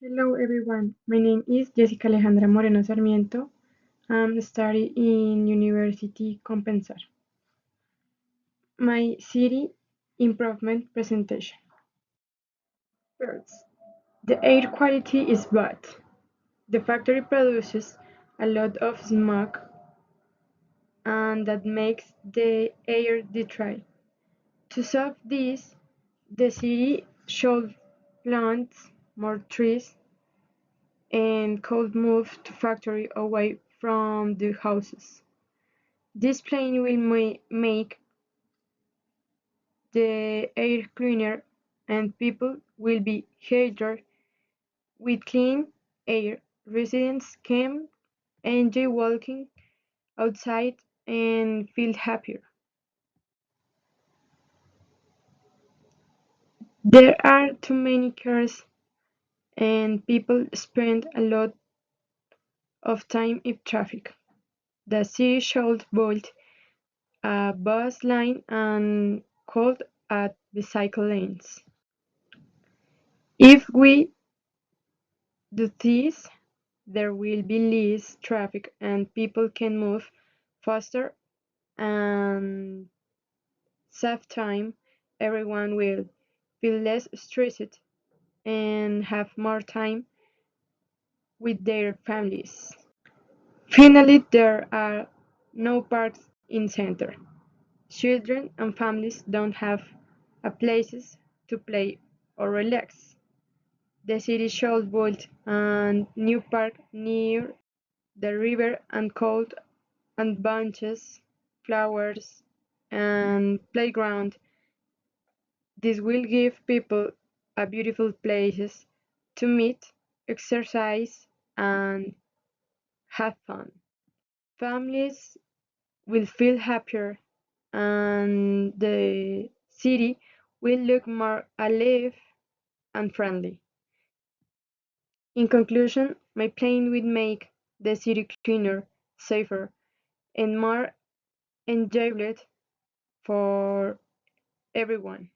Hello everyone, my name is Jessica Alejandra Moreno Sarmiento. I'm studying in University Compensar. My city improvement presentation. First, the air quality is bad. The factory produces a lot of smog and that makes the air dry. To solve this, the city should plant more trees and could move to factory away from the houses. This plan will make the air cleaner and people will be healthier with clean air. Residents can enjoy walking outside and feel happier. There are too many cars and people spend a lot of time in traffic. The city should build a bus line and could add bicycle lanes. If we do this, there will be less traffic and people can move faster and save time. Everyone will feel less stressed and have more time with their families. Finally, there are no parks in center. Children and families don't have a places to play or relax. The city should build a new park near the river and could and bunches, flowers, and playground. This will give people a beautiful places to meet, exercise, and have fun. Families will feel happier and the city will look more alive and friendly. In conclusion, my plan will make the city cleaner, safer, and more enjoyable for everyone.